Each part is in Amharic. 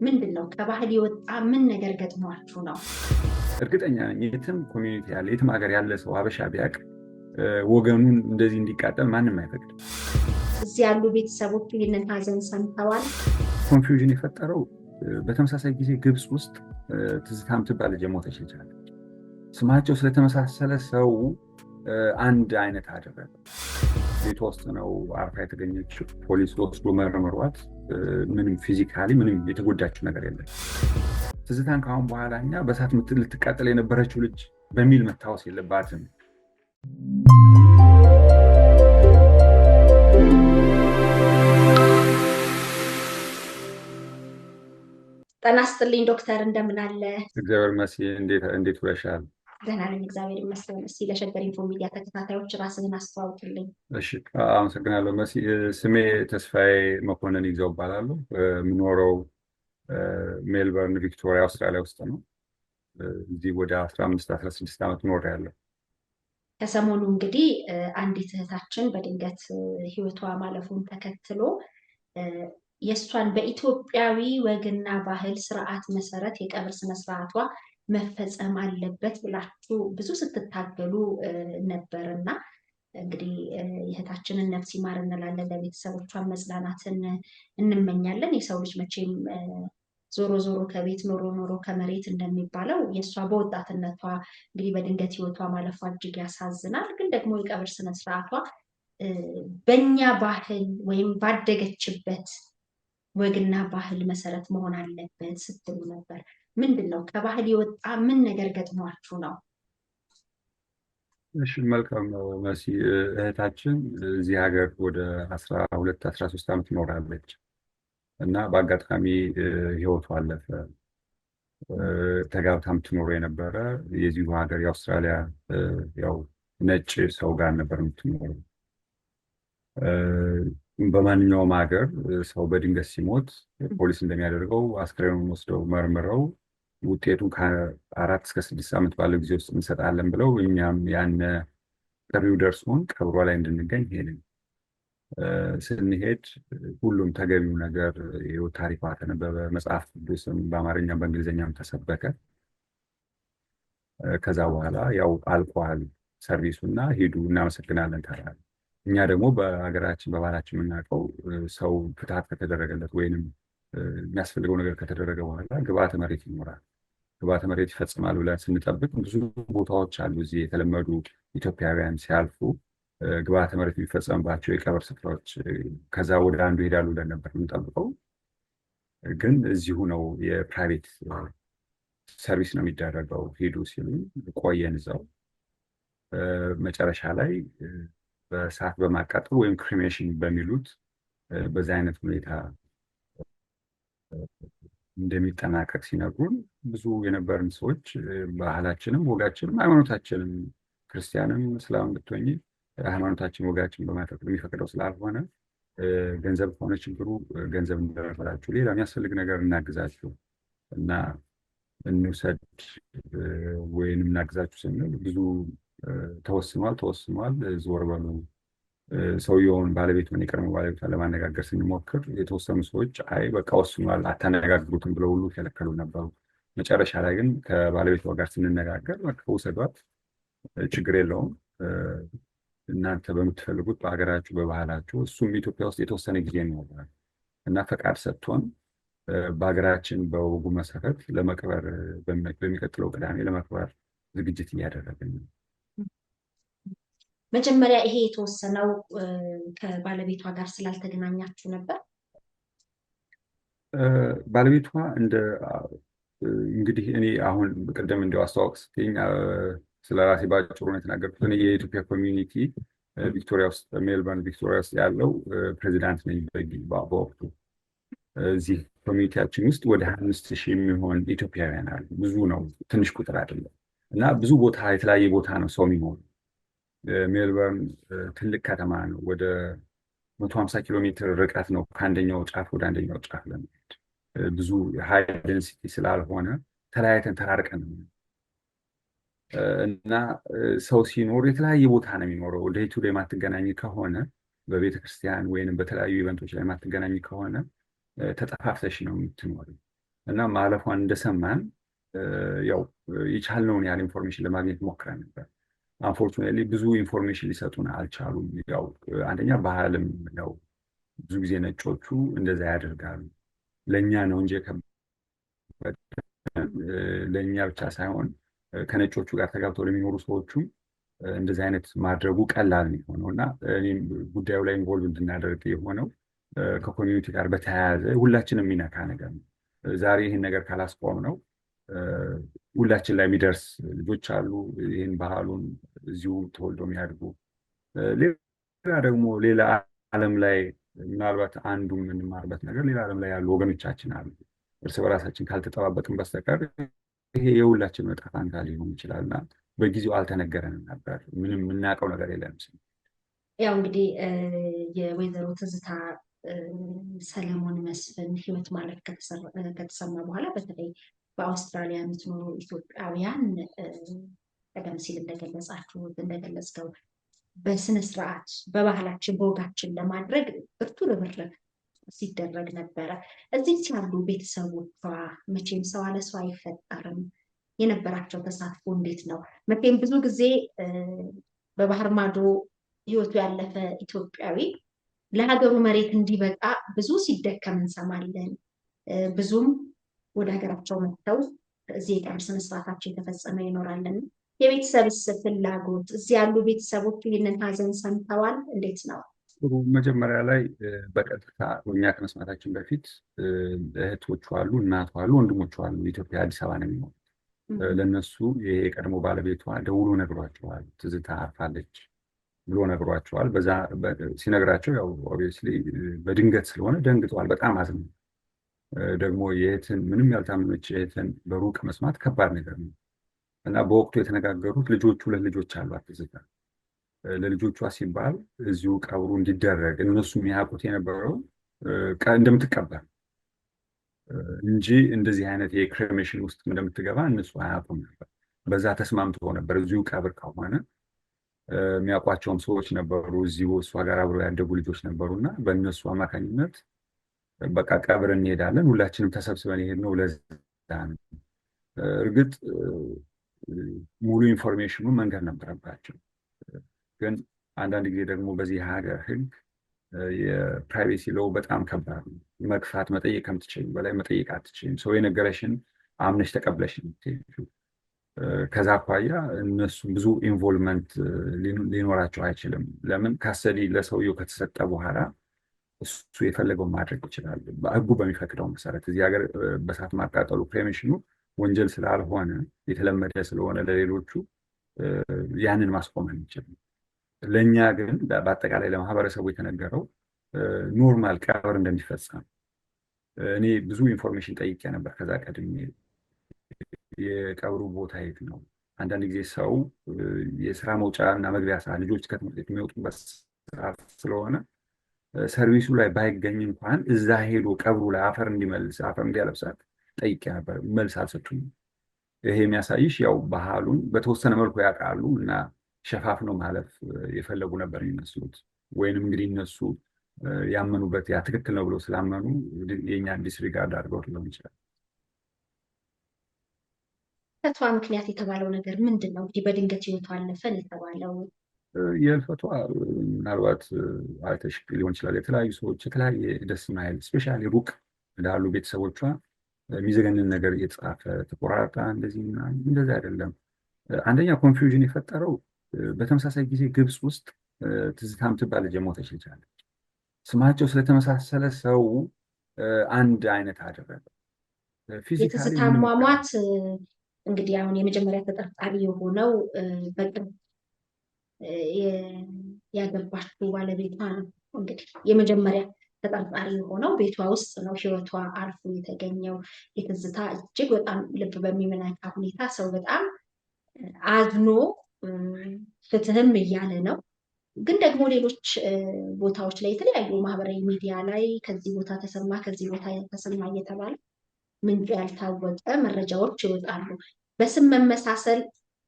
ምንድነው? ከባህል የወጣ ምን ነገር ገጥሟችሁ ነው? እርግጠኛ ነኝ የትም ኮሚኒቲ ያለ የትም ሀገር ያለ ሰው ሀበሻ ቢያውቅ ወገኑን እንደዚህ እንዲቃጠል ማንም አይፈቅድም። እዚህ ያሉ ቤተሰቦች ይህንን ሀዘን ሰምተዋል። ኮንፊውዥን የፈጠረው በተመሳሳይ ጊዜ ግብፅ ውስጥ ትዝታ የምትባል ልጅ የሞተች ልጅ አለች። ስማቸው ስለተመሳሰለ ሰው አንድ አይነት አደረገ። ቤቷ ውስጥ ነው አርፋ የተገኘችው። ፖሊስ ወስዶ መርምሯት ምንም ፊዚካሊ ምንም የተጎዳችው ነገር የለም። ትዝታን ከአሁን በኋላ እኛ በእሳት ልትቃጠል የነበረችው ልጅ በሚል መታወስ የለባትም። ጤና ይስጥልኝ ዶክተር፣ እንደምን አለ? እግዚአብሔር ይመስገን። እንዴት ውለሻል? ደህና ነኝ እግዚአብሔር ይመስገን። እስኪ ለሸገር ኢንፎ ሚዲያ ተከታታዮች ራስህን አስተዋውቅልኝ። እሺ፣ አመሰግናለሁ መሲ። ስሜ ተስፋዬ መኮንን ይግዛው እባላለሁ። የምኖረው ሜልበርን ቪክቶሪያ አውስትራሊያ ውስጥ ነው። እዚህ ወደ 15-16 ዓመት ኖሬያለሁ። ከሰሞኑ እንግዲህ አንዲት እህታችን በድንገት ህይወቷ ማለፉን ተከትሎ የእሷን በኢትዮጵያዊ ወግና ባህል ስርዓት መሰረት የቀብር ስነስርዓቷ መፈጸም አለበት ብላችሁ ብዙ ስትታገሉ ነበር እና እንግዲህ የእህታችንን ነፍስ ይማር እንላለን። ለቤተሰቦቿን መጽናናትን እንመኛለን። የሰው ልጅ መቼም ዞሮ ዞሮ ከቤት ኖሮ ኖሮ ከመሬት እንደሚባለው የእሷ በወጣትነቷ እንግዲህ በድንገት ህይወቷ ማለፏ እጅግ ያሳዝናል። ግን ደግሞ የቀብር ስነስርዓቷ በእኛ ባህል ወይም ባደገችበት ወግና ባህል መሰረት መሆን አለበት ስትሉ ነበር። ምንድን ነው ከባህል የወጣ ምን ነገር ገጥሟችሁ ነው? እሺ፣ መልካም ነው መሲ። እህታችን እዚህ ሀገር ወደ 12-13 ዓመት ትኖራለች እና በአጋጣሚ ህይወቷ አለፈ። ተጋብታ የምትኖረ የነበረ የዚሁ ሀገር የአውስትራሊያ ያው ነጭ ሰው ጋር ነበር የምትኖረው። በማንኛውም ሀገር ሰው በድንገት ሲሞት ፖሊስ እንደሚያደርገው አስክሬኑን ወስደው መርምረው ውጤቱን ከ4 እስከ 6 ዓመት ባለው ጊዜ ውስጥ እንሰጣለን ብለው እኛም ያን ጥሪው ደርሶን ቀብሯ ላይ እንድንገኝ ሄድን። ስንሄድ ሁሉም ተገቢው ነገር የህይወት ታሪኳ ተነበበ። መጽሐፍ ቅዱስም በአማርኛም በእንግሊዝኛም ተሰበከ። ከዛ በኋላ ያው አልቋል ሰርቪሱና ሂዱ እናመሰግናለን ተባለ። እኛ ደግሞ በሀገራችን በባህላችን የምናውቀው ሰው ፍትሐት ከተደረገለት ወይንም የሚያስፈልገው ነገር ከተደረገ በኋላ ግብአተ መሬት ይኖራል። ግብአተ መሬት ይፈጽማል ብለን ስንጠብቅ ብዙ ቦታዎች አሉ እዚህ የተለመዱ ኢትዮጵያውያን ሲያልፉ ግብአተ መሬት የሚፈጸምባቸው የቀብር ስፍራዎች። ከዛ ወደ አንዱ ይሄዳሉ ብለን ነበር የምንጠብቀው። ግን እዚሁ ነው የፕራይቬት ሰርቪስ ነው የሚደረገው ሂዱ ሲሉ ቆየን እዛው። መጨረሻ ላይ በእሳት በማቃጠል ወይም ክሪሜሽን በሚሉት በዛ አይነት ሁኔታ እንደሚጠናቀቅ ሲነግሩን ብዙ የነበርን ሰዎች ባህላችንም ወጋችንም ሃይማኖታችንም ክርስቲያንም እስላም ብትሆኝ ሃይማኖታችን ወጋችን የሚፈቅደው ስላልሆነ ገንዘብ ከሆነ ችግሩ ገንዘብ እንደረፈላችሁ ሌላ የሚያስፈልግ ነገር እናግዛችሁ እና እንውሰድ ወይንም እናግዛችሁ ስንል ብዙ ተወስኗል። ዞር በሉ ሰውየውን ባለቤቱን የቀድሞ ባለቤቷን ለማነጋገር ስንሞክር የተወሰኑ ሰዎች አይ በቃ ወስኗል አታነጋግሩትም ብለው ሁሉ ከለከሉ ነበሩ። መጨረሻ ላይ ግን ከባለቤቷ ጋር ስንነጋገር በቃ ውሰዷት፣ ችግር የለውም እናንተ በምትፈልጉት በሀገራችሁ በባህላችሁ፣ እሱም ኢትዮጵያ ውስጥ የተወሰነ ጊዜ ይኖራል እና ፈቃድ ሰጥቶን በሀገራችን በወጉ መሰረት ለመቅበር በሚቀጥለው ቅዳሜ ለመቅበር ዝግጅት እያደረግን ነው። መጀመሪያ ይሄ የተወሰነው ከባለቤቷ ጋር ስላልተገናኛችሁ ነበር? ባለቤቷ እንግዲህ እኔ አሁን ቅድም እንዲያው አስተዋወቅ ስትይኝ ስለ ራሴ ባጭሩ ነው የተናገርኩት። እኔ የኢትዮጵያ ኮሚኒቲ ቪክቶሪያ ውስጥ ሜልበርን ቪክቶሪያ ውስጥ ያለው ፕሬዚዳንት ነኝ በወቅቱ። እዚህ ኮሚኒቲያችን ውስጥ ወደ 5,000 የሚሆን ኢትዮጵያውያን አሉ። ብዙ ነው፣ ትንሽ ቁጥር አይደለም እና ብዙ ቦታ የተለያየ ቦታ ነው ሰው የሚኖሩ። ሜልበርን ትልቅ ከተማ ነው። ወደ 150 ኪሎ ሜትር ርቀት ነው ከአንደኛው ጫፍ ወደ አንደኛው ጫፍ ለመሄድ። ብዙ ሃይ ዴንሲቲ ስላልሆነ ተለያይተን ተራርቀን ነው እና ሰው ሲኖር የተለያየ ቦታ ነው የሚኖረው። ዴይ ቱ ዴይ ማትገናኝ ከሆነ በቤተክርስቲያን ወይንም በተለያዩ ኢቨንቶች ላይ ማትገናኝ ከሆነ ተጠፋፍተሽ ነው የምትኖሪው እና ማለፏን እንደሰማን ያው የቻልነውን ያህል ኢንፎርሜሽን ለማግኘት ሞክረን ነበር። አንፎርቹኔትሊ ብዙ ኢንፎርሜሽን ሊሰጡን አልቻሉም። ያው አንደኛ ባህልም ያው ብዙ ጊዜ ነጮቹ እንደዛ ያደርጋሉ። ለእኛ ነው እንጂ ለእኛ ብቻ ሳይሆን ከነጮቹ ጋር ተጋብተው ለሚኖሩ ሰዎቹም እንደዚህ አይነት ማድረጉ ቀላል ነው የሆነው እና እኔም ጉዳዩ ላይ ኢንቮልቭ እንድናደርግ የሆነው ከኮሚኒቲ ጋር በተያያዘ ሁላችንም የሚነካ ነገር ነው። ዛሬ ይህን ነገር ካላስቆም ነው ሁላችን ላይ የሚደርስ ልጆች አሉ። ይህን ባህሉን እዚሁ ተወልደው የሚያድጉ ሌላ ደግሞ ሌላ ዓለም ላይ ምናልባት አንዱ የምንማርበት ነገር ሌላ ዓለም ላይ ያሉ ወገኖቻችን አሉ። እርስ በራሳችን ካልተጠባበቅን በስተቀር ይሄ የሁላችን ዕጣ ፈንታ ሊሆን ይችላል እና በጊዜው አልተነገረንም ነበር። ምንም የምናውቀው ነገር የለም። ያው እንግዲህ የወይዘሮ ትዝታ ሰለሞን መስፍን ህይወት ማለፍ ከተሰማ በኋላ በተለይ በአውስትራሊያ የምትኖሩ ኢትዮጵያውያን ቀደም ሲል እንደገለጽከው በስነ ስርዓት በባህላችን በወጋችን ለማድረግ ብርቱ ርብርብ ሲደረግ ነበረ። እዚህ ያሉ ቤተሰቦቿ መቼም ሰው አለ ሰው አይፈጠርም። የነበራቸው ተሳትፎ እንዴት ነው? መቼም ብዙ ጊዜ በባህር ማዶ ህይወቱ ያለፈ ኢትዮጵያዊ ለሀገሩ መሬት እንዲበቃ ብዙ ሲደከም እንሰማለን። ብዙም ወደ ሀገራቸው መጥተው እዚህ የቀብር ስነስርዓታቸው የተፈጸመ ይኖራለን። የቤተሰብስ ፍላጎት እዚህ ያሉ ቤተሰቦች ይህንን ሀዘን ሰምተዋል? እንዴት ነው? መጀመሪያ ላይ በቀጥታ እኛ ከመስማታችን በፊት እህቶቹ አሉ፣ እናቷ አሉ፣ ወንድሞቹ አሉ። ኢትዮጵያ አዲስ አበባ ነው የሚኖሩት። ለእነሱ ይሄ የቀድሞ ባለቤቷ ደውሎ ነግሯቸዋል። ትዝታ አርፋለች ብሎ ነግሯቸዋል። በዛ ሲነግራቸው ያው ኦብቪየስሊ በድንገት ስለሆነ ደንግጠዋል። በጣም አዝነው ደግሞ የእህትን ምንም ያልታመመች እህትን በሩቅ መስማት ከባድ ነገር ነው እና በወቅቱ የተነጋገሩት ሁለት ልጆች አሏት ትዝታ። ለልጆቿ ሲባል እዚሁ ቀብሩ እንዲደረግ እነሱ የሚያውቁት የነበረው እንደምትቀበር እንጂ እንደዚህ አይነት የክሬሜሽን ውስጥ እንደምትገባ እነሱ አያውቁም ነበር። በዛ ተስማምተው ነበር። እዚሁ ቀብር ከሆነ የሚያውቋቸውም ሰዎች ነበሩ፣ እዚሁ እሷ ጋር አብረው ያደጉ ልጆች ነበሩ እና በእነሱ አማካኝነት በቃ ቀብር እንሄዳለን ሁላችንም ተሰብስበን የሄድነው ለዛ ነው። እርግጥ ሙሉ ኢንፎርሜሽኑ መንገድ ነበረባቸው። ግን አንዳንድ ጊዜ ደግሞ በዚህ ሀገር ሕግ የፕራይቬሲ ሎው በጣም ከባድ ነው። መግፋት መጠየቅ ከምትችል በላይ መጠየቅ አትችልም። ሰው የነገረሽን አምነሽ ተቀብለሽ ነው። ከዛ አኳያ እነሱ ብዙ ኢንቮልቭመንት ሊኖራቸው አይችልም። ለምን ካሰዲ ለሰውየው ከተሰጠ በኋላ እሱ የፈለገውን ማድረግ ይችላል ሕጉ በሚፈቅደው መሰረት። እዚህ ሀገር በሳት ማቃጠሉ ክሬሜሽኑ ወንጀል ስላልሆነ የተለመደ ስለሆነ ለሌሎቹ ያንን ማስቆም አንችልም። ለእኛ ግን በአጠቃላይ ለማህበረሰቡ የተነገረው ኖርማል ቀብር እንደሚፈጸም። እኔ ብዙ ኢንፎርሜሽን ጠይቄ ነበር ከዛ ቀድሜ። የቀብሩ ቦታ የት ነው? አንዳንድ ጊዜ ሰው የስራ መውጫ እና መግቢያ ሰዓት ልጆች ከትምህርት ቤት የሚወጡበት ሰዓት ስለሆነ ሰርቪሱ ላይ ባይገኝ እንኳን እዛ ሄዶ ቀብሩ ላይ አፈር እንዲያለብሳት ጠይቄ ነበር። መልስ አልሰጡኝም። ይሄ የሚያሳይሽ ያው ባህሉን በተወሰነ መልኩ ያውቃሉ እና ሸፋፍነው ማለፍ የፈለጉ ነበር የሚመስሉት። ወይንም እንግዲህ እነሱ ያመኑበት ያ ትክክል ነው ብሎ ስላመኑ የእኛን ዲስሪጋርድ አድርገው ሊሆን ይችላል። ህልፈቷ ምክንያት የተባለው ነገር ምንድን ነው? እንግዲህ በድንገት ህይወቷ አለፈን የተባለው የህልፈቷ ምናልባት አይተሽ ሊሆን ይችላል። የተለያዩ ሰዎች የተለያየ ደስ ማይል ስፔሻሊ ሩቅ ላሉ ቤተሰቦቿ የሚዘገንን ነገር እየተጻፈ ተቆራርጣ እንደዚህ አይደለም። አንደኛ ኮንፊውዥን የፈጠረው በተመሳሳይ ጊዜ ግብፅ ውስጥ ትዝታ የምትባል ልጅ የሞተች ልጅ አለች። ስማቸው ስለተመሳሰለ ሰው አንድ አይነት አደረገ። የትዝታ አሟሟት እንግዲህ አሁን የመጀመሪያ ተጠርጣሪ የሆነው በቅርብ ያገባችው ባለቤቷ ነው። እንግዲህ የመጀመሪያ ተጠርጣሪ የሆነው ቤቷ ውስጥ ነው ህይወቷ አልፎ የተገኘው። የትዝታ እጅግ በጣም ልብ በሚነካ ሁኔታ ሰው በጣም አዝኖ ፍትህም እያለ ነው። ግን ደግሞ ሌሎች ቦታዎች ላይ የተለያዩ ማህበራዊ ሚዲያ ላይ ከዚህ ቦታ ተሰማ ከዚህ ቦታ ተሰማ እየተባለ ምንጩ ያልታወቀ መረጃዎች ይወጣሉ። በስም መመሳሰል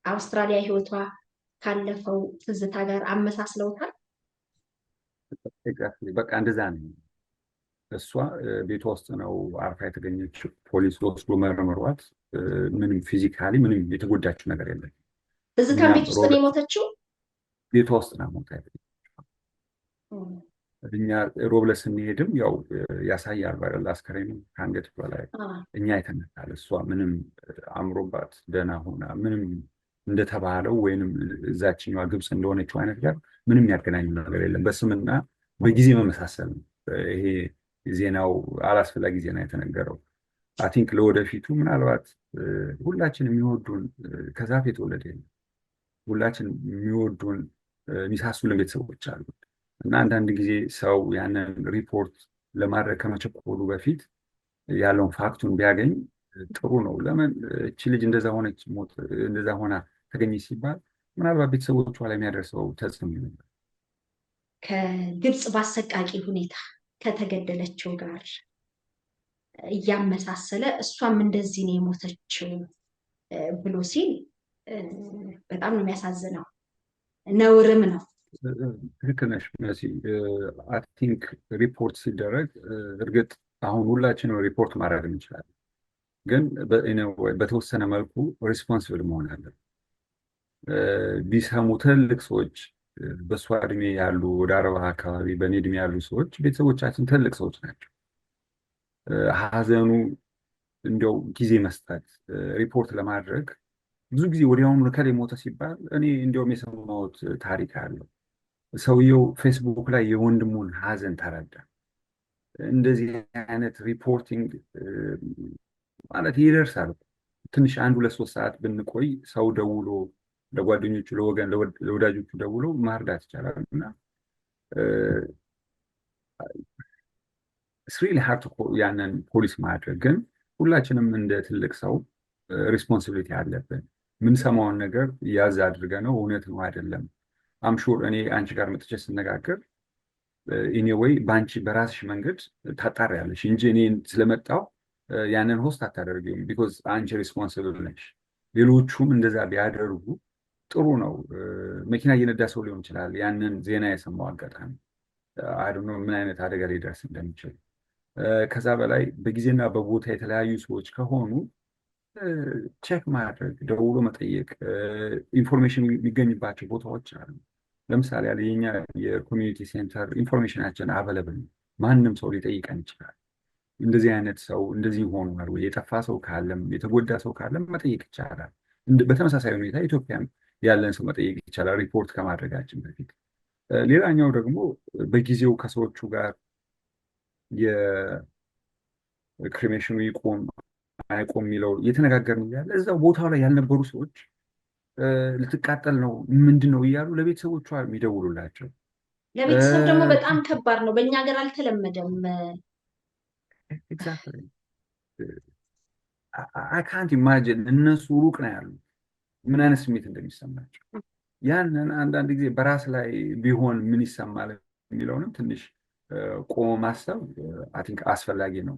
አውስትራሊያ ህይወቷ ካለፈው ትዝታ ጋር አመሳስለውታል። በቃ እንደዛ ነው። እሷ ቤቷ ውስጥ ነው አርፋ የተገኘችው። ፖሊስ ወስዶ መርምሯት ምንም ፊዚካሊ ምንም የተጎዳችው ነገር የለም። ትዝታም ቤት ውስጥ ነው የሞተችው። ቤቷ ውስጥ ነው ሞታ። እኛ ሮብለት ስንሄድም ያው ያሳያል ባለ አስከሬኑ ከአንገት በላይ እኛ አይተናታል። እሷ ምንም አምሮባት ደህና ሆና ምንም እንደተባለው ወይንም እዛችኛዋ ግብፅ እንደሆነችው አይነት ጋር ምንም ያገናኙ ነገር የለም። በስምና በጊዜ መመሳሰል ነው። ይሄ ዜናው አላስፈላጊ ዜና የተነገረው አይ ቲንክ ለወደፊቱ ምናልባት ሁላችን የሚወዱን ከዛፍ የተወለደ የለም። ሁላችን የሚወዱን የሚሳሱልን ቤተሰቦች አሉ እና አንዳንድ ጊዜ ሰው ያንን ሪፖርት ለማድረግ ከመቸኮሉ በፊት ያለውን ፋክቱን ቢያገኝ ጥሩ ነው። ለምን እቺ ልጅ እንደዛ ሆነች እንደዛ ሆና ተገኘች ሲባል ምናልባት ቤተሰቦቿ ላይ የሚያደርሰው ተጽዕኖ ነበር። ከግብፅ በአሰቃቂ ሁኔታ ከተገደለችው ጋር እያመሳሰለ እሷም እንደዚህ ነው የሞተችው ብሎ ሲል በጣም ነው የሚያሳዝነው፣ ነውርም ነው። ትክክል ነሽ መሲ። አይ ቲንክ ሪፖርት ሲደረግ እርግጥ አሁን ሁላችንም ሪፖርት ማድረግ እንችላለን፣ ግን በተወሰነ መልኩ ሪስፖንስብል መሆን አለን። ቢሰሙ ትልቅ ሰዎች በእሷ እድሜ ያሉ ወደ 40 አካባቢ በእኔ እድሜ ያሉ ሰዎች ቤተሰቦቻችን ትልቅ ሰዎች ናቸው። ሀዘኑ እንዲያው ጊዜ መስጠት ሪፖርት ለማድረግ ብዙ ጊዜ ወዲያውኑ እከሌ ሞተ ሲባል እኔ እንዲያውም የሰማሁት ታሪክ አለው። ሰውየው ፌስቡክ ላይ የወንድሙን ሀዘን ተረዳ። እንደዚህ አይነት ሪፖርቲንግ ማለት ይደርሳል። ትንሽ 1-2-3 ሰዓት ብንቆይ ሰው ደውሎ ለጓደኞቹ፣ ለወገን፣ ለወዳጆቹ ደውሎ ማርዳት ይቻላል እና ስሪሊ ሀርት ያንን ፖሊስ ማድረግ ግን ሁላችንም እንደ ትልቅ ሰው ሪስፖንሲቢሊቲ አለብን። የምንሰማውን ነገር ያዝ አድርገ ነው እውነት ነው አይደለም። አምሹር እኔ አንቺ ጋር መጥቼ ስነጋገር ኢኒዌይ በአንቺ በራስሽ መንገድ ታጣሪያለሽ እንጂ እኔ ስለመጣው ያንን ሆስት አታደርጊውም። ቢኮዝ አንቺ ሪስፖንሲብል ነሽ። ሌሎቹም እንደዛ ቢያደርጉ ጥሩ ነው። መኪና እየነዳ ሰው ሊሆን ይችላል ያንን ዜና የሰማው አጋጣሚ አይ ምን አይነት አደጋ ሊደርስ እንደሚችል። ከዛ በላይ በጊዜና በቦታ የተለያዩ ሰዎች ከሆኑ ቼክ ማድረግ፣ ደውሎ መጠየቅ፣ ኢንፎርሜሽን የሚገኝባቸው ቦታዎች አሉ። ለምሳሌ ያለ የኛ የኮሚኒቲ ሴንተር ኢንፎርሜሽናችን አቬለብል ነው። ማንም ሰው ሊጠይቀን ይችላል። እንደዚህ አይነት ሰው እንደዚህ ሆኗል ወይ የጠፋ ሰው ካለም የተጎዳ ሰው ካለም መጠየቅ ይቻላል። በተመሳሳይ ሁኔታ ኢትዮጵያም ያለን ሰው መጠየቅ ይቻላል ሪፖርት ከማድረጋችን በፊት። ሌላኛው ደግሞ በጊዜው ከሰዎቹ ጋር የክሪሜሽኑ ይቆም አይቆም የሚለው እየተነጋገርን እያለ እዛው ቦታው ላይ ያልነበሩ ሰዎች ልትቃጠል ነው ምንድን ነው እያሉ ለቤተሰቦቿ የሚደውሉላቸው። ለቤተሰብ ደግሞ በጣም ከባድ ነው። በእኛ ሀገር አልተለመደም። አይ ካንት ኢማጂን እነሱ ሩቅ ነው ያሉ ምን አይነት ስሜት እንደሚሰማቸው። ያንን አንዳንድ ጊዜ በራስ ላይ ቢሆን ምን ይሰማል የሚለውንም ትንሽ ቆሞ ማሰብ አይ ቲንክ አስፈላጊ ነው።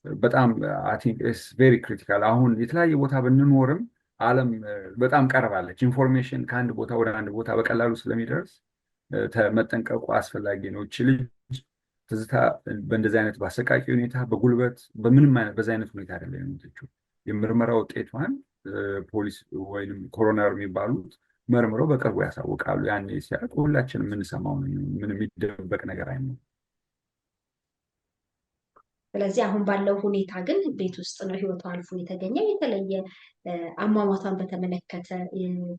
በጣም አይ ቲንክ ኢትስ ቬሪ ክሪቲካል። አሁን የተለያየ ቦታ ብንኖርም ዓለም በጣም ቀርባለች። ኢንፎርሜሽን ከአንድ ቦታ ወደ አንድ ቦታ በቀላሉ ስለሚደርስ መጠንቀቁ አስፈላጊ ነው። እቺ ልጅ ትዝታ በእንደዚህ አይነት በአሰቃቂ ሁኔታ በጉልበት በምንም አይነት በዛ አይነት ሁኔታ አይደለም የሞተችው። የምርመራ ውጤቷን ፖሊስ ወይም ኮሮነር የሚባሉት መርምረው በቅርቡ ያሳውቃሉ። ያኔ ሲያውቅ ሁላችንም የምንሰማው ምን የሚደበቅ ነገር አይኖርም። ስለዚህ አሁን ባለው ሁኔታ ግን ቤት ውስጥ ነው ህይወቷ አልፎ የተገኘው። የተለየ አሟሟቷን በተመለከተ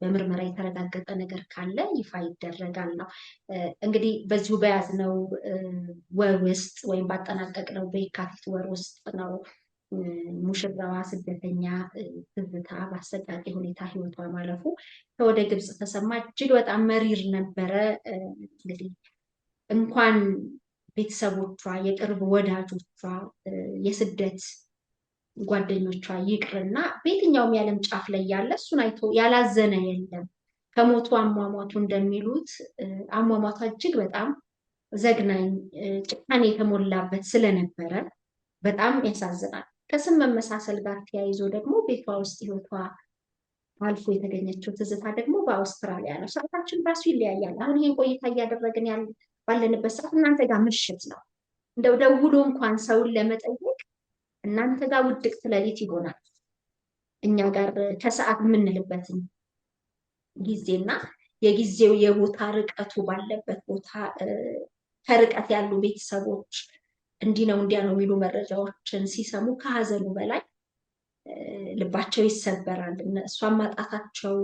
በምርመራ የተረጋገጠ ነገር ካለ ይፋ ይደረጋል ነው እንግዲህ። በዚሁ በያዝነው ወር ውስጥ ወይም ባጠናቀቅነው በየካቲት ወር ውስጥ ነው ሙሽራዋ ስደተኛ ትዝታ በአሰቃቂ ሁኔታ ህይወቷ ማለፉ ከወደ ግብፅ ተሰማ። እጅግ በጣም መሪር ነበረ። እንግዲህ እንኳን ቤተሰቦቿ፣ የቅርብ ወዳጆቿ፣ የስደት ጓደኞቿ ይቅርና በየትኛውም የዓለም ጫፍ ላይ ያለ እሱን አይቶ ያላዘነ የለም። ከሞቱ አሟሟቱ እንደሚሉት አሟሟቷ እጅግ በጣም ዘግናኝ፣ ጭካኔ የተሞላበት ስለነበረ በጣም ያሳዝናል። ከስም መመሳሰል ጋር ተያይዞ ደግሞ ቤቷ ውስጥ ህይወቷ አልፎ የተገኘችው ትዝታ ደግሞ በአውስትራሊያ ነው። ሰዓታችን ራሱ ይለያያል። አሁን ይህን ቆይታ እያደረግን ባለንበት ሰዓት እናንተ ጋር ምሽት ነው። እንደው ደውሎ እንኳን ሰውን ለመጠየቅ እናንተ ጋር ውድቅት ሌሊት ይሆናል፣ እኛ ጋር ከሰዓት የምንልበትን ጊዜና የጊዜው የቦታ ርቀቱ ባለበት ቦታ ከርቀት ያሉ ቤተሰቦች እንዲህ ነው እንዲያ ነው የሚሉ መረጃዎችን ሲሰሙ ከሀዘኑ በላይ ልባቸው ይሰበራል። እሷን ማጣታቸው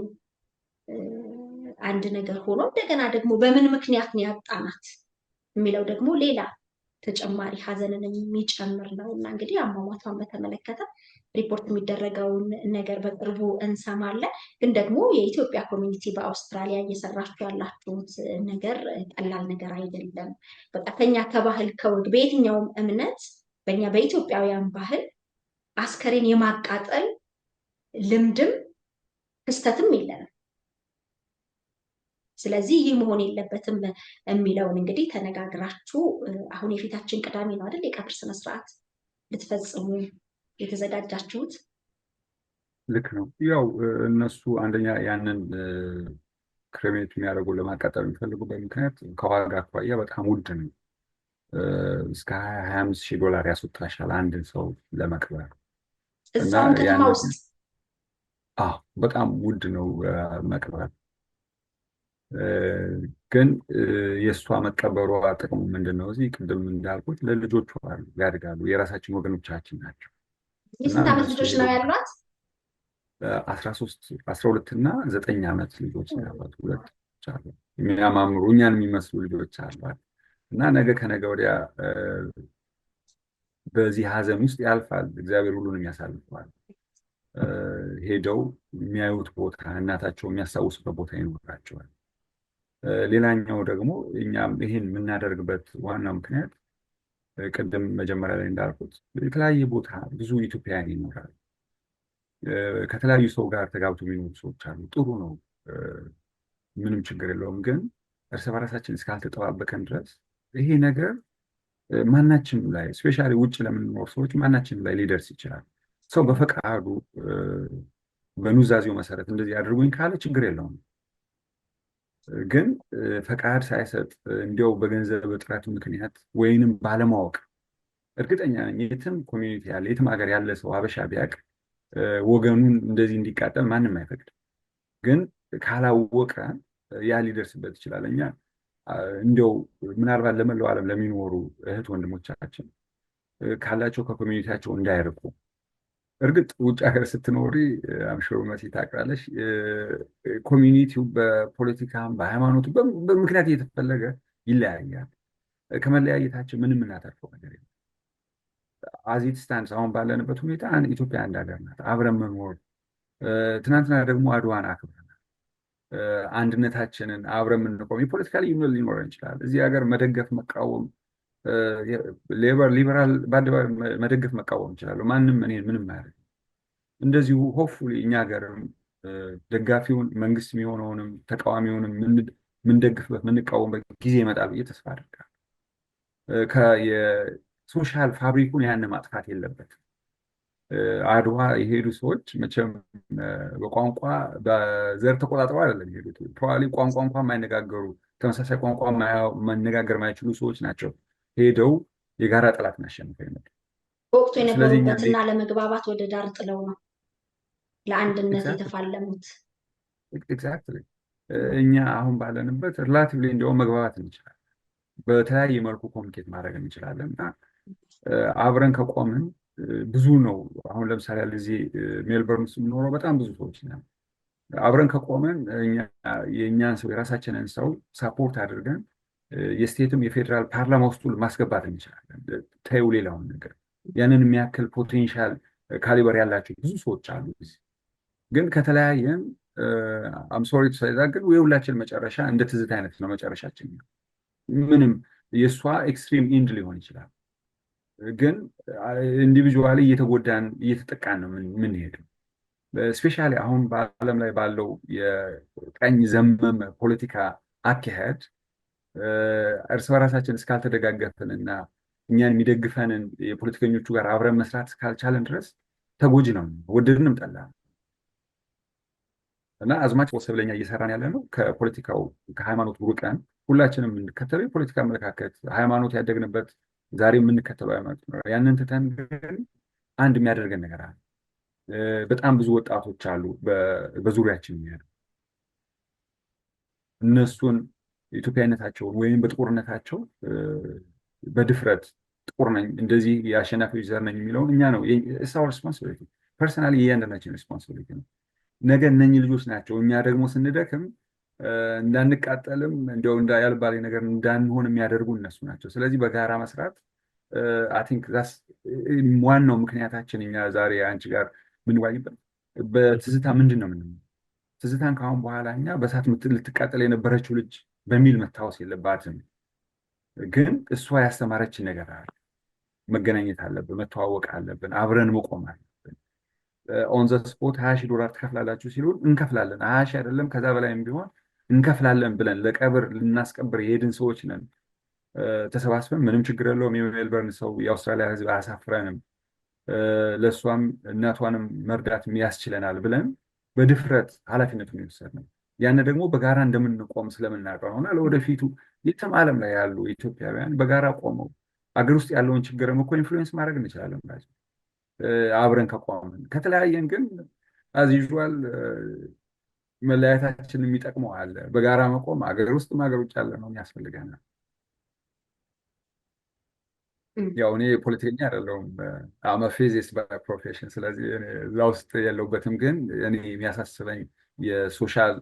አንድ ነገር ሆኖ እንደገና ደግሞ በምን ምክንያት ነው ያጣናት የሚለው ደግሞ ሌላ ተጨማሪ ሀዘንን የሚጨምር ነው እና እንግዲህ አሟሟቷን በተመለከተ ሪፖርት የሚደረገውን ነገር በቅርቡ እንሰማለን። ግን ደግሞ የኢትዮጵያ ኮሚኒቲ በአውስትራሊያ እየሰራችሁ ያላችሁት ነገር ቀላል ነገር አይደለም። በቃ ከኛ ከባህል ከወግ በየትኛውም እምነት በእኛ በኢትዮጵያውያን ባህል አስከሬን የማቃጠል ልምድም ክስተትም የለንም። ስለዚህ ይህ መሆን የለበትም የሚለውን እንግዲህ ተነጋግራችሁ አሁን የፊታችን ቅዳሜ ነው አይደል የቀብር ስነስርዓት ልትፈጽሙ የተዘጋጃችሁት? ልክ ነው። ያው እነሱ አንደኛ ያንን ክሬሜት የሚያደርጉ ለማቃጠል የሚፈልጉበት ምክንያት ከዋጋ አኳያ በጣም ውድ ነው። እስከ 25 ሺህ ዶላር ያስወጣሻል አንድን ሰው ለመቅበር። እዛውን ከተማ ውስጥ በጣም ውድ ነው መቅበር። ግን የእሷ መቀበሯ ጥቅሙ ምንድን ነው? እዚህ ቅድም እንዳልኩት ለልጆቹ አሉ ያድጋሉ፣ የራሳችን ወገኖቻችን ናቸው። የስንት ዓመት ልጆች ነው ያሏት? 13 12 እና 9 ዓመት ልጆች ያሏት ሁለት አሉ። የሚያማምሩ እኛን የሚመስሉ ልጆች አሏት እና ነገ ከነገ ወዲያ በዚህ ሀዘን ውስጥ ያልፋል። እግዚአብሔር ሁሉንም ያሳልፈዋል። ሄደው የሚያዩት ቦታ፣ እናታቸው የሚያስታውሱበት ቦታ ይኖራቸዋል። ሌላኛው ደግሞ እኛም ይህን የምናደርግበት ዋናው ምክንያት ቅድም መጀመሪያ ላይ እንዳልኩት የተለያየ ቦታ ብዙ ኢትዮጵያውያን ይኖራሉ። ከተለያዩ ሰው ጋር ተጋብቶ የሚኖሩ ሰዎች አሉ። ጥሩ ነው፣ ምንም ችግር የለውም። ግን እርስ በራሳችን እስካልተጠባበቀን ድረስ ይሄ ነገር ማናችንም ላይ ስፔሻሊ ውጭ ለምንኖር ሰዎች ማናችንም ላይ ሊደርስ ይችላል። ሰው በፈቃዱ በኑዛዜው መሰረት እንደዚህ አድርጉኝ ካለ ችግር የለውም። ግን ፈቃድ ሳይሰጥ እንዲያው በገንዘብ እጥረት ምክንያት ወይንም ባለማወቅ እርግጠኛ ነኝ የትም ኮሚኒቲ ያለ የትም ሀገር ያለ ሰው ሀበሻ ቢያውቅ ወገኑን እንደዚህ እንዲቃጠል ማንም አይፈቅድም። ግን ካላወቀ ያ ሊደርስበት ይችላል። እኛ እንዲያው ምናልባት ለመላው ዓለም ለሚኖሩ እህት ወንድሞቻችን ካላቸው ከኮሚኒቲያቸው እንዳይርቁ። እርግጥ ውጭ ሀገር ስትኖሪ አምሾር መሲ ታውቃለሽ፣ ኮሚኒቲው በፖለቲካም በሃይማኖቱ በምክንያት እየተፈለገ ይለያያል። ከመለያየታችን ምንም እናተርፈው ነገር የለም። አዚት ስታንስ አሁን ባለንበት ሁኔታ ኢትዮጵያ አንድ ሀገር ናት፣ አብረን መኖር። ትናንትና ደግሞ አድዋን አክብረናል። አንድነታችንን አብረን የምንቆም የፖለቲካ ልዩነት ሊኖረን ይችላል። እዚህ ሀገር መደገፍ መቃወም፣ ሊበራል በአደባባይ መደገፍ መቃወም ይችላሉ። ማንም እኔ ምንም አያደርግም። እንደዚሁ ሆፕፉሊ እኛ ሀገርም ደጋፊውን መንግስት የሚሆነውንም ተቃዋሚውንም ምንደግፍበት ምንቃወምበት ጊዜ ይመጣል ብዬ ተስፋ አደርጋለሁ። የሶሻል ፋብሪኩን ያን ማጥፋት የለበትም። አድዋ የሄዱ ሰዎች መቼም በቋንቋ በዘር ተቆጣጥረው አይደለም የሄዱት። ፕሮባብሊ ቋንቋ እንኳን የማይነጋገሩ ተመሳሳይ ቋንቋ መነጋገር የማይችሉ ሰዎች ናቸው ሄደው የጋራ ጠላትን አሸንፈው ይመጡ። በወቅቱ የነበሩበትና ለመግባባት ወደ ዳር ጥለው ነው ለአንድነት የተፋለሙት። ኤግዛክትሊ። እኛ አሁን ባለንበት ሪላቲቭሊ እንዲያውም መግባባት እንችላለን፣ በተለያየ መልኩ ኮሚኒኬት ማድረግ እንችላለን እና አብረን ከቆምን ብዙ ነው። አሁን ለምሳሌ ያለ እዚህ ሜልበርን ውስጥ የምኖረው በጣም ብዙ ሰዎች ነው። አብረን ከቆመን የእኛን ሰው የራሳችንን ሰው ሳፖርት አድርገን የስቴትም የፌዴራል ፓርላማ ውስጥ ማስገባት እንችላለን። ተይው ሌላውን ነገር ያንን የሚያክል ፖቴንሻል ካሊበር ያላቸው ብዙ ሰዎች አሉ። ግን ከተለያየን አምሶሪ ተሳይዛ ግን የሁላችን መጨረሻ እንደ ትዝታ አይነት ነው መጨረሻችን። ምንም የእሷ ኤክስትሪም ኢንድ ሊሆን ይችላል፣ ግን ኢንዲቪዥዋሊ እየተጎዳን እየተጠቃን ነው የምንሄደው። ስፔሻሊ አሁን በዓለም ላይ ባለው የቀኝ ዘመም ፖለቲካ አካሄድ እርስ በራሳችን እስካልተደጋገፍን እና እኛን የሚደግፈንን የፖለቲከኞቹ ጋር አብረን መስራት እስካልቻለን ድረስ ተጎጂ ነው፣ ወደድንም ጠላ እና አዝማች ወሰብለኛ እየሰራን ያለ ነው። ከፖለቲካው ከሃይማኖት ሩቀን ሁላችንም የምንከተለው የፖለቲካ አመለካከት ሃይማኖት ያደግንበት ዛሬ የምንከተለው ሃይማኖት ነው። ያንን ትተን ግን አንድ የሚያደርገን ነገር አለ። በጣም ብዙ ወጣቶች አሉ በዙሪያችን የሚያሉ እነሱን ኢትዮጵያዊነታቸውን ወይም በጥቁርነታቸው በድፍረት ጥቁር ነኝ እንደዚህ የአሸናፊዎች ዘር ነኝ የሚለውን እኛ ነው ሳው ሪስፖንሲቢሊቲ ፐርሰናሊ የእያንዳንዳችን ሪስፖንሲቢሊቲ ነው። ነገ እነኚህ ልጆች ናቸው እኛ ደግሞ ስንደክም እንዳንቃጠልም እንዲያው ያልባሌ ነገር እንዳንሆን የሚያደርጉ እነሱ ናቸው። ስለዚህ በጋራ መስራት አይ ቲንክ ዋናው ምክንያታችን እኛ ዛሬ አንቺ ጋር የምንዋይበት በትዝታ ምንድን ነው ምን ትዝታን ከአሁን በኋላ እኛ በእሳት ልትቃጠል የነበረችው ልጅ በሚል መታወስ የለባትም። ግን እሷ ያስተማረችን ነገር አለ። መገናኘት አለብን፣ መተዋወቅ አለብን፣ አብረን መቆም አለብን። ኦን ዘ ስፖት $20,000 ትከፍላላችሁ ሲሉን እንከፍላለን። 20,000 አይደለም ከዛ በላይም ቢሆን እንከፍላለን ብለን ለቀብር ልናስቀብር የሄድን ሰዎች ነን። ተሰባስበን ምንም ችግር የለውም የሜልበርን ሰው የአውስትራሊያ ሕዝብ አያሳፍረንም፣ ለእሷም እናቷንም መርዳት ያስችለናል ብለን በድፍረት ኃላፊነቱን የወሰድነው ያን ደግሞ በጋራ እንደምንቆም ስለምናውቀው ነውና ለወደፊቱ የትም ዓለም ላይ ያሉ ኢትዮጵያውያን በጋራ ቆመው አገር ውስጥ ያለውን ችግርም እኮ ኢንፍሉዌንስ ማድረግ እንችላለን ማለት አብረን ከቆምን። ከተለያየን ግን አዝ ዩዥዋል መለያየታችን የሚጠቅመው አለ። በጋራ መቆም አገር ውስጥም አገር ውጭ ያለ ነው የሚያስፈልገናል። ያው እኔ ፖለቲከኛ አይደለሁም አመ ፊዚክስ በፕሮፌሽን ስለዚህ እዛ ውስጥ የለውበትም። ግን እኔ የሚያሳስበኝ የሶሻል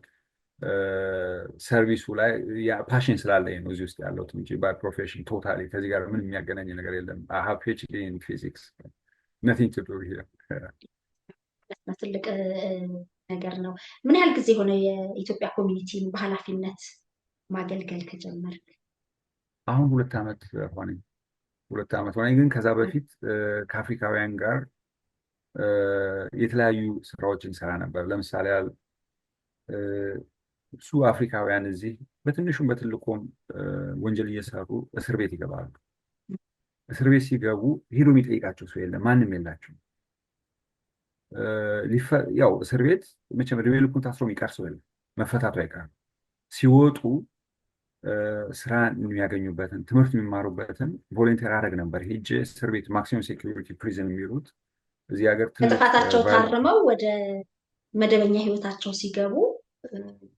ሰርቪሱ ላይ ፓሽን ስላለኝ ነው እዚህ ውስጥ ያለሁት እንጂ ባይ ፕሮፌሽን ቶታሊ ከዚህ ጋር ምን የሚያገናኝ ነገር የለም። አይ ሃቭ ፒኤችዲ ኢን ፊዚክስ ነቲንግ ቱ ዱ ሂር። ትልቅ ነገር ነው። ምን ያህል ጊዜ ሆነ የኢትዮጵያ ኮሚኒቲን በኃላፊነት ማገልገል ከጀመርክ? አሁን 2 ዓመት ሆነኝ። 2 ዓመት ሆነኝ። ግን ከዛ በፊት ከአፍሪካውያን ጋር የተለያዩ ስራዎችን ሰራ ነበር። ለምሳሌ ብዙ አፍሪካውያን እዚህ በትንሹም በትልቁም ወንጀል እየሰሩ እስር ቤት ይገባሉ። እስር ቤት ሲገቡ ሄዶ የሚጠይቃቸው ሰው የለም፣ ማንም የላቸው። ያው እስር ቤት መቼም ዕድሜ ልኩን ታስሮ የሚቀር ሰው የለም፣ መፈታቱ አይቀርም። ሲወጡ ስራ የሚያገኙበትን ትምህርት የሚማሩበትን ቮለንቴር አደረግ ነበር። ሄጄ እስር ቤት ማክሲመም ሴኩሪቲ ፕሪዝን የሚሉት እዚህ ሀገር ከጥፋታቸው ታርመው ወደ መደበኛ ህይወታቸው ሲገቡ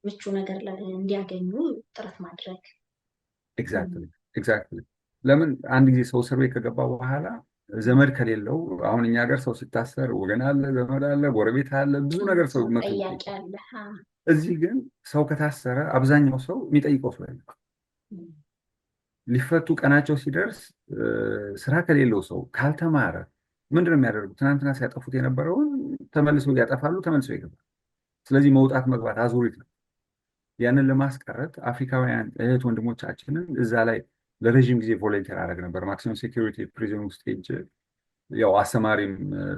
ምቹ ነገር እንዲያገኙ ጥረት ማድረግ። ኤግዛክትሊ። ለምን አንድ ጊዜ ሰው እስር ቤት ከገባ በኋላ ዘመድ ከሌለው፣ አሁን እኛ ሀገር ሰው ሲታሰር ወገን አለ፣ ዘመድ አለ፣ ጎረቤት አለ፣ ብዙ ነገር ሰው ጠያቂ አለ። እዚህ ግን ሰው ከታሰረ አብዛኛው ሰው የሚጠይቀው ሰው የለም። ሊፈቱ ቀናቸው ሲደርስ ስራ ከሌለው ሰው ካልተማረ ምንድነው የሚያደርጉት? ትናንትና ሲያጠፉት የነበረውን ተመልሰው ያጠፋሉ፣ ተመልሰው ይገባሉ። ስለዚህ መውጣት መግባት አዙሪት ነው። ያንን ለማስቀረት አፍሪካውያን እህት ወንድሞቻችንን እዛ ላይ ለረዥም ጊዜ ቮለንቴር አደረግ ነበር። ማክሲመም ሴኩሪቲ ፕሪዝን ውስጥ ሄጄ ያው አስተማሪም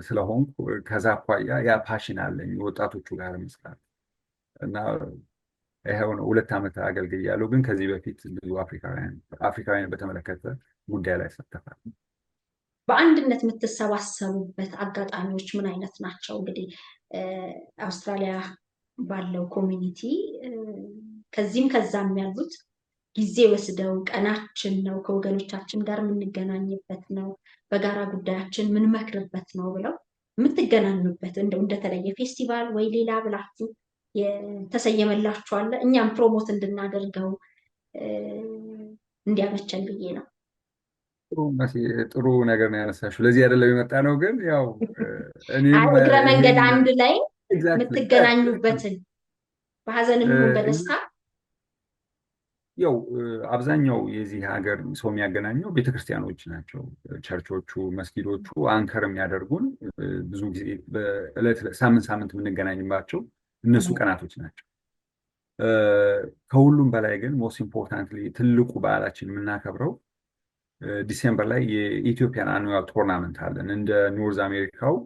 ስለሆንኩ ከዛ አኳያ ያ ፓሽን አለኝ ወጣቶቹ ጋር መስራት እና ይኸው ነው 2 ዓመት አገልግያለሁ። ግን ከዚህ በፊት ብዙ አፍሪካውያን በተመለከተ ጉዳይ ላይ ሰተፋል። በአንድነት የምትሰባሰቡበት አጋጣሚዎች ምን አይነት ናቸው? እንግዲህ አውስትራሊያ ባለው ኮሚኒቲ ከዚህም ከዛም ያሉት ጊዜ ወስደው ቀናችን ነው ከወገኖቻችን ጋር የምንገናኝበት ነው በጋራ ጉዳያችን የምንመክርበት ነው ብለው የምትገናኙበት እንደተለየ ፌስቲቫል ወይ ሌላ ብላችሁ የተሰየመላችሁ አለ? እኛም ፕሮሞት እንድናደርገው እንዲያመቸን ብዬ ነው። ጥሩ ነገር ነው ያነሳሽው። ለዚህ አይደለም የመጣ ነው። ግን ያው እግረ መንገድ አንድ ላይ የምትገናኙበትን በሀዘንም በደስታ ያው አብዛኛው የዚህ ሀገር ሰው የሚያገናኘው ቤተክርስቲያኖች ናቸው። ቸርቾቹ፣ መስጊዶቹ አንከር የሚያደርጉን ብዙ ጊዜ በዕለት ሳምንት የምንገናኝባቸው እነሱ ቀናቶች ናቸው። ከሁሉም በላይ ግን ሞስት ኢምፖርታንትሊ ትልቁ በዓላችን የምናከብረው ዲሴምበር ላይ የኢትዮጵያን አኑዋል ቶርናመንት አለን። እንደ ኖርዝ አሜሪካው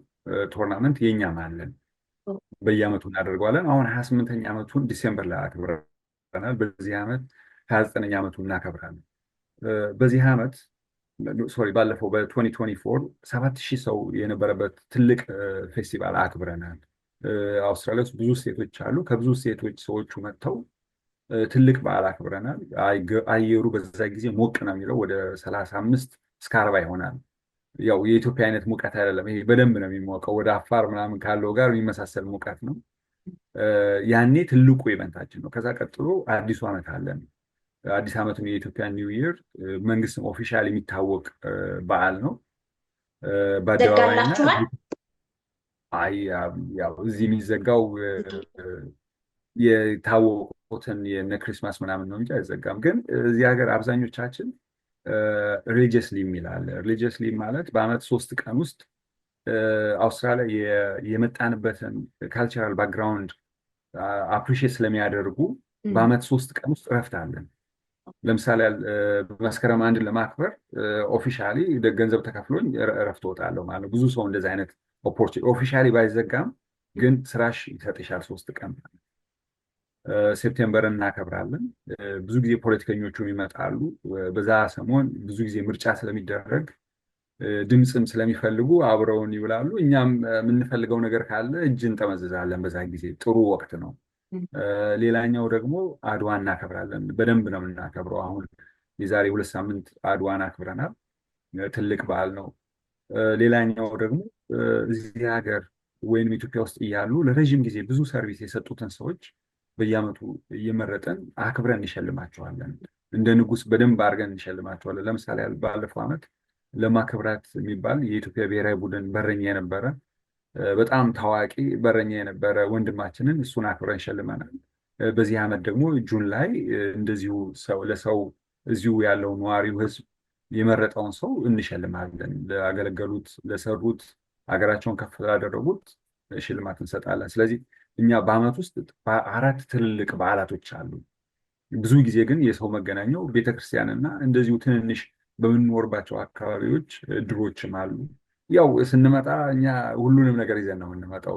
ቶርናመንት የኛም አለን። በየአመቱ እናደርገዋለን። አሁን 28ኛ ዓመቱን ዲሴምበር ላይ አክብረናል። በዚህ ዓመት 29ኛ ዓመቱን እናከብራለን። በዚህ ዓመት ባለፈው በ2024 7,000 ሰው የነበረበት ትልቅ ፌስቲቫል አክብረናል። አውስትራሊያ ውስጥ ብዙ ስቴቶች አሉ። ከብዙ ስቴቶች ሰዎቹ መጥተው ትልቅ በዓል አክብረናል። አየሩ በዛ ጊዜ ሞቅ ነው የሚለው። ወደ 35 እስከ 40 ይሆናል። ያው የኢትዮጵያ አይነት ሙቀት አይደለም። ይሄ በደንብ ነው የሚሞቀው። ወደ አፋር ምናምን ካለው ጋር የሚመሳሰል ሙቀት ነው። ያኔ ትልቁ ኢቨንታችን ነው። ከዛ ቀጥሎ አዲሱ ዓመት አለን። አዲስ ዓመቱን የኢትዮጵያ ኒው ይር መንግስትም ኦፊሻል የሚታወቅ በዓል ነው። በአደባባይና ዘጋላችኋል? ያው እዚህ የሚዘጋው የታወቁትን የነ ክሪስማስ ምናምን ነው እንጂ አይዘጋም። ግን እዚህ ሀገር አብዛኞቻችን ሪሊጂየስ ሊቭ ይላል። ሪሊጂየስ ሊቭ ማለት በአመት 3 ቀን ውስጥ አውስትራሊያ የመጣንበትን ካልቸራል ባክግራውንድ አፕሪሺየት ስለሚያደርጉ በአመት 3 ቀን ውስጥ እረፍት አለን። ለምሳሌ መስከረም አንድን ለማክበር ኦፊሻሊ ገንዘብ ተከፍሎኝ እረፍት እወጣለሁ ማለት ነው። ብዙ ሰው እንደዚህ አይነት ኦፖርቹኒቲ ኦፊሻሊ ባይዘጋም ግን ስራሽ ይሰጥሻል 3 ቀን። ሴፕቴምበርን እናከብራለን። ብዙ ጊዜ ፖለቲከኞቹም ይመጣሉ። በዛ ሰሞን ብዙ ጊዜ ምርጫ ስለሚደረግ ድምፅም ስለሚፈልጉ አብረውን ይውላሉ። እኛም የምንፈልገው ነገር ካለ እጅ እንጠመዝዛለን። በዛ ጊዜ ጥሩ ወቅት ነው። ሌላኛው ደግሞ አድዋ እናከብራለን። በደንብ ነው የምናከብረው። አሁን የዛሬ 2 ሳምንት አድዋን አክብረናል። ትልቅ በዓል ነው። ሌላኛው ደግሞ እዚህ ሀገር ወይም ኢትዮጵያ ውስጥ እያሉ ለረዥም ጊዜ ብዙ ሰርቪስ የሰጡትን ሰዎች በየአመቱ እየመረጠን አክብረን እንሸልማቸዋለን። እንደ ንጉስ በደንብ አድርገን እንሸልማቸዋለን። ለምሳሌ ባለፈው ዓመት ለማክብራት የሚባል የኢትዮጵያ ብሔራዊ ቡድን በረኛ የነበረ በጣም ታዋቂ በረኛ የነበረ ወንድማችንን እሱን አክብረን ሸልመናል። በዚህ ዓመት ደግሞ ጁን ላይ እንደዚሁ ለሰው እዚሁ ያለው ነዋሪው ህዝብ የመረጠውን ሰው እንሸልማለን። ላገለገሉት፣ ለሰሩት፣ ሀገራቸውን ከፍ ላደረጉት ሽልማት እንሰጣለን። ስለዚህ እኛ በአመት ውስጥ 4 ትልልቅ በዓላቶች አሉ። ብዙ ጊዜ ግን የሰው መገናኛው ቤተክርስቲያንና እንደዚሁ ትንንሽ በምንኖርባቸው አካባቢዎች እድሮችም አሉ። ያው ስንመጣ እኛ ሁሉንም ነገር ይዘን ነው የምንመጣው።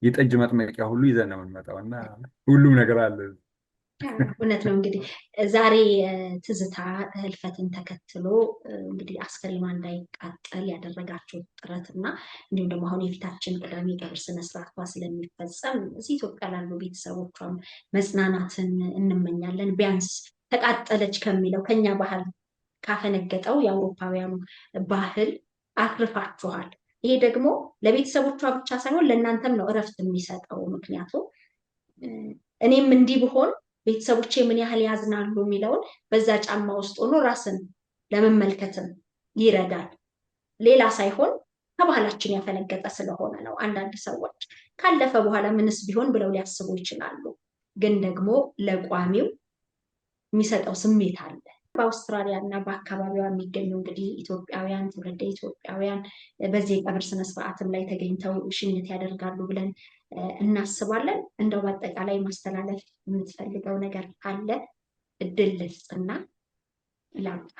የጠጅ መጥመቂያ ሁሉ ይዘን ነው የምንመጣው እና ሁሉም ነገር አለ። እውነት ነው። እንግዲህ ዛሬ ትዝታ ህልፈትን ተከትሎ እንግዲህ አስከሬኗ እንዳይቃጠል ያደረጋቸው ጥረት እና እንዲሁም ደግሞ አሁን የፊታችን ቅዳሜ ቀብር ስነስርዓቷ ስለሚፈጸም እዚህ ኢትዮጵያ ላሉ ቤተሰቦቿም መጽናናትን እንመኛለን። ቢያንስ ተቃጠለች ከሚለው ከኛ ባህል ካፈነገጠው የአውሮፓውያኑ ባህል አትርፋችኋል። ይሄ ደግሞ ለቤተሰቦቿ ብቻ ሳይሆን ለእናንተም ነው እረፍት የሚሰጠው። ምክንያቱም እኔም እንዲህ ብሆን ቤተሰቦቼ ምን ያህል ያዝናሉ የሚለውን በዛ ጫማ ውስጥ ሆኖ ራስን ለመመልከትም ይረዳል። ሌላ ሳይሆን ከባህላችን ያፈነገጠ ስለሆነ ነው። አንዳንድ ሰዎች ካለፈ በኋላ ምንስ ቢሆን ብለው ሊያስቡ ይችላሉ። ግን ደግሞ ለቋሚው የሚሰጠው ስሜት አለ። በአውስትራሊያ እና በአካባቢዋ የሚገኙ እንግዲህ ኢትዮጵያውያን፣ ትውልደ ኢትዮጵያውያን በዚህ የቀብር ስነስርዓትም ላይ ተገኝተው ሽኝት ያደርጋሉ ብለን እናስባለን። እንደው በአጠቃላይ ማስተላለፍ የምትፈልገው ነገር ካለ እድል ልስጥና ላምጣ።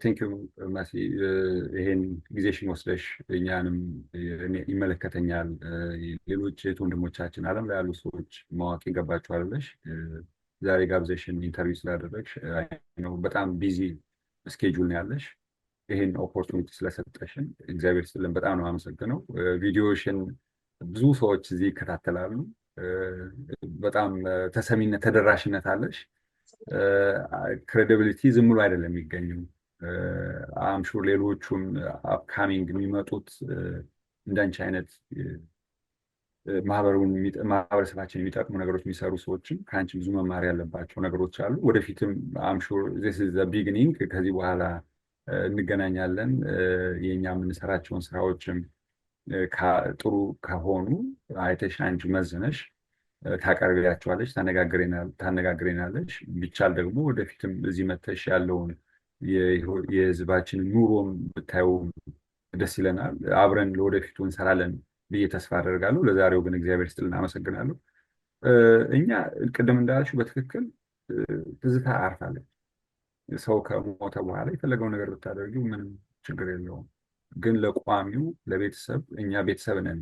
ቴንኪዩ መሲ፣ ይሄን ጊዜሽን ወስደሽ እኛንም ይመለከተኛል፣ ሌሎች እህት ወንድሞቻችን ዓለም ላይ ያሉ ሰዎች ማወቅ ይገባቸዋል ብለሽ ዛሬ ጋብዘሽን ኢንተርቪው ስላደረግሽ ነው። በጣም ቢዚ ስኬጁል ነው ያለሽ። ይህን ኦፖርቹኒቲ ስለሰጠሽን እግዚአብሔር ስለን በጣም ነው አመሰግነው። ቪዲዮሽን ብዙ ሰዎች እዚህ ይከታተላሉ። በጣም ተሰሚነት፣ ተደራሽነት አለሽ። ክሬዲቢሊቲ ዝም ብሎ አይደለም የሚገኘው። አምሹር ሌሎቹም አፕካሚንግ የሚመጡት እንዳንቺ አይነት ማህበረሰባችን የሚጠቅሙ ነገሮች የሚሰሩ ሰዎችም ከአንቺ ብዙ መማር ያለባቸው ነገሮች አሉ። ወደፊትም አምሹር ዚስ ኢዝ ዘ ቢግኒንግ። ከዚህ በኋላ እንገናኛለን። የኛ የምንሰራቸውን ስራዎችም ጥሩ ከሆኑ አይተሽ አንቺ መዝነሽ ታቀርቢያቸዋለች፣ ታነጋግሬናለች። ቢቻል ደግሞ ወደፊትም እዚህ መተሽ ያለውን የህዝባችንን ኑሮም ብታዩ ደስ ይለናል። አብረን ለወደፊቱ እንሰራለን ብዬ ተስፋ አደርጋለሁ። ለዛሬው ግን እግዚአብሔር ይስጥልን፣ አመሰግናለሁ። እኛ ቅድም እንዳልሽው በትክክል ትዝታ አርፋለች። ሰው ከሞተ በኋላ የፈለገው ነገር ብታደርጊው ምንም ችግር የለውም። ግን ለቋሚው ለቤተሰብ እኛ ቤተሰብ ነን፣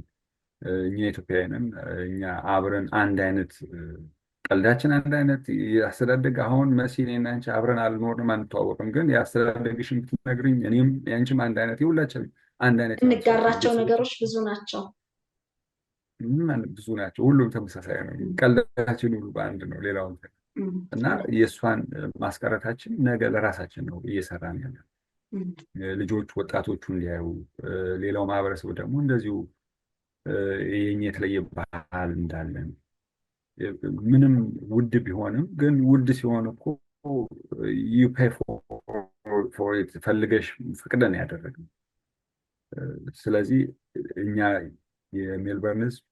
እኛ ኢትዮጵያውያንን፣ እኛ አብረን አንድ አይነት ቀልዳችን አንድ አይነት የአስተዳደግ አሁን መሲ እኔና አንቺ አብረን አልኖርንም፣ አንተዋወቅም። ግን የአስተዳደግሽን ብትነግሪኝ እኔም ያንቺም አንድ አይነት የሁላችን አንድ አይነት እንጋራቸው ነገሮች ብዙ ናቸው። ብዙ ናቸው። ሁሉም ተመሳሳይ ነው። ቀልዳችን ሁሉ በአንድ ነው። ሌላውን እና የእሷን ማስቀረታችን ነገ ለራሳችን ነው እየሰራን ያለ ልጆች ወጣቶቹ እንዲያዩ፣ ሌላው ማህበረሰብ ደግሞ እንደዚሁ የኛ የተለየ ባህል እንዳለን ምንም ውድ ቢሆንም ግን ውድ ሲሆን እኮ ዩ ፔይ ፎር ኢት ፈልገሽ ፍቅደን ያደረግነው። ስለዚህ እኛ የሜልበርን ህዝብ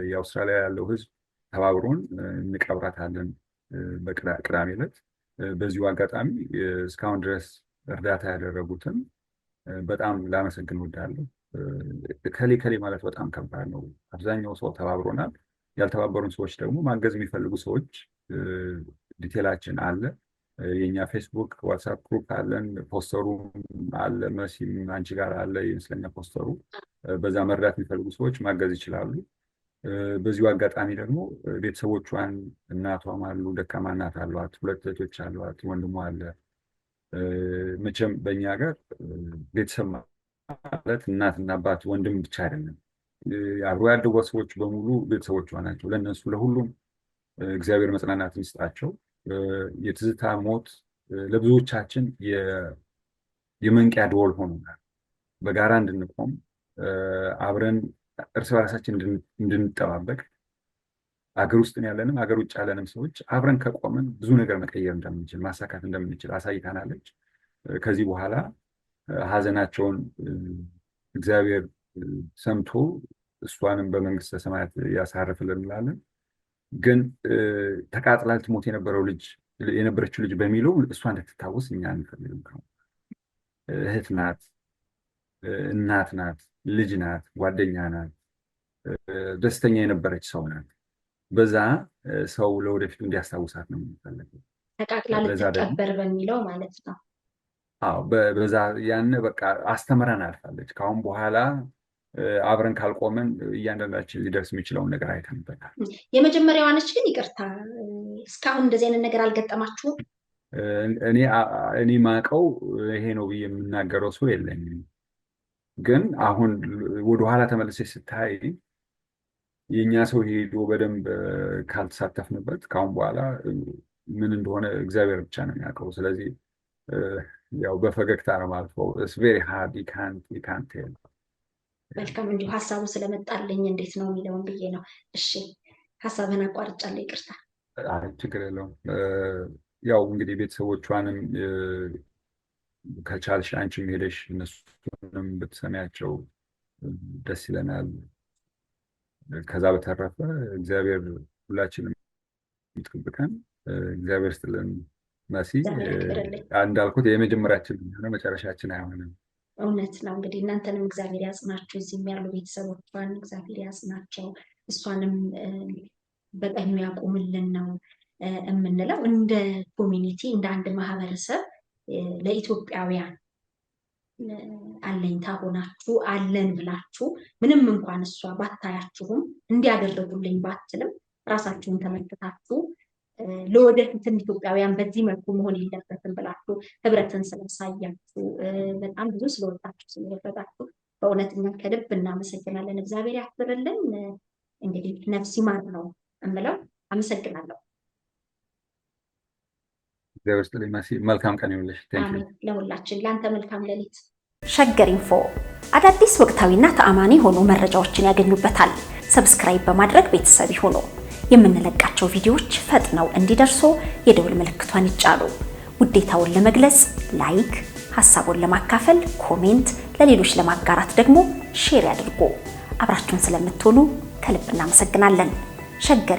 የአውስትራሊያ ያለው ህዝብ ተባብሮን እንቀብራታለን በቅዳሜ ዕለት። በዚሁ አጋጣሚ እስካሁን ድረስ እርዳታ ያደረጉትን በጣም ላመሰግን እወዳለሁ። ከሌ ማለት በጣም ከባድ ነው። አብዛኛው ሰው ተባብሮናል። ያልተባበሩን ሰዎች ደግሞ ማገዝ የሚፈልጉ ሰዎች ዲቴላችን አለ። የኛ ፌስቡክ፣ ዋትሳፕ ግሩፕ አለን። ፖስተሩ አለ። መሲም አንቺ ጋር አለ ይመስለኛል ፖስተሩ። በዛ መርዳት የሚፈልጉ ሰዎች ማገዝ ይችላሉ። በዚሁ አጋጣሚ ደግሞ ቤተሰቦቿን፣ እናቷም አሉ፣ ደካማ እናት አሏት፣ 2 እህቶች አሏት፣ ወንድሟ አለ። መቼም በእኛ ሀገር ቤተሰብ ማለት እናትና አባት ወንድም ብቻ አይደለም። አብሮ ያደጉ ሰዎች በሙሉ ቤተሰቦቿ ናቸው። ለእነሱ ለሁሉም እግዚአብሔር መጽናናትን ይስጣቸው። የትዝታ ሞት ለብዙዎቻችን የመንቂያ ደወል ሆኖናል። በጋራ እንድንቆም አብረን እርስ በራሳችን እንድንጠባበቅ አገር ውስጥ ያለንም አገር ውጭ ያለንም ሰዎች አብረን ከቆምን ብዙ ነገር መቀየር እንደምንችል ማሳካት እንደምንችል አሳይታናለች። ከዚህ በኋላ ሀዘናቸውን እግዚአብሔር ሰምቶ እሷንም በመንግስተ ሰማያት ያሳርፍልን እንላለን። ግን ተቃጥላ ልትሞት የነበረችው ልጅ በሚለው እሷ እንድትታወስ እኛ አንፈልግም። እህት ናት፣ እናት ናት፣ ልጅ ናት፣ ጓደኛ ናት፣ ደስተኛ የነበረች ሰው ናት። በዛ ሰው ለወደፊቱ እንዲያስታውሳት ነው የምንፈልገው። ተቃጥላ ልትቀበር በሚለው ማለት ነው። አዎ፣ በዛ ያን በቃ አስተምረን አልፋለች። ከአሁን በኋላ አብረን ካልቆምን እያንዳንዳችን ሊደርስ የሚችለውን ነገር አይተንበታል። የመጀመሪያዋ ነች። ግን ይቅርታ፣ እስካሁን እንደዚህ አይነት ነገር አልገጠማችሁም? እኔ ማቀው ይሄ ነው ብዬ የምናገረው ሰው የለኝም። ግን አሁን ወደኋላ ተመልሰሽ ስታይ የእኛ ሰው ሄዶ በደንብ ካልተሳተፍንበት ከአሁን በኋላ ምን እንደሆነ እግዚአብሔር ብቻ ነው የሚያውቀው። ስለዚህ ያው በፈገግታ ነው ማልፈው። ኢትስ ቬሪ ሃርድ ዩ ካንት ቴል። መልካም፣ እንዲሁ ሀሳቡ ስለመጣልኝ እንዴት ነው የሚለውን ብዬ ነው። እሺ፣ ሀሳብህን አቋርጫለሁ፣ ይቅርታ። ችግር የለውም። ያው እንግዲህ ቤተሰቦቿንም ከቻልሽ አንቺም ሄደሽ እነሱንም ብትሰሚያቸው ደስ ይለናል። ከዛ በተረፈ እግዚአብሔር ሁላችንም ይጠብቀን። እግዚአብሔር ስትልን መሲ፣ እንዳልኩት የመጀመሪያችን ሆነ መጨረሻችን አይሆንም። እውነት ነው። እንግዲህ እናንተንም እግዚአብሔር ያጽናችሁ፣ እዚህም ያሉ ቤተሰቦቿን እግዚአብሔር ያጽናቸው፣ እሷንም በቀኙ ያቁምልን ነው የምንለው። እንደ ኮሚኒቲ እንደ አንድ ማህበረሰብ ለኢትዮጵያውያን አለኝታ ሆናችሁ አለን ብላችሁ ምንም እንኳን እሷ ባታያችሁም እንዲያደርጉልኝ ባትልም ራሳችሁን ተመልክታችሁ ለወደፊትም ኢትዮጵያውያን በዚህ መልኩ መሆን የለበትም ብላችሁ ህብረትን ስላሳያችሁ በጣም ብዙ ስለወጣችሁ ስለረዳችሁ በእውነት እኛ ከልብ እናመሰግናለን። እግዚአብሔር ያክብርልን። እንግዲህ ነፍስ ይማር ነው እምለው። አመሰግናለሁ። እግዚአብሔር ይስጥልኝ መሲ። መልካም ቀን ይሁንልሽ። አሜን። ለሁላችን፣ ለአንተ መልካም ሌሊት። ሸገር ኢንፎ አዳዲስ ወቅታዊና ተአማኒ የሆኑ መረጃዎችን ያገኙበታል። ሰብስክራይብ በማድረግ ቤተሰብ ይሁኑ። የምንለቃቸው ቪዲዮዎች ፈጥነው እንዲደርሱ የደውል ምልክቷን ይጫኑ። ውዴታውን ለመግለጽ ላይክ፣ ሐሳቡን ለማካፈል ኮሜንት፣ ለሌሎች ለማጋራት ደግሞ ሼር ያድርጉ። አብራችሁን ስለምትሆኑ ከልብ እናመሰግናለን። ሸገር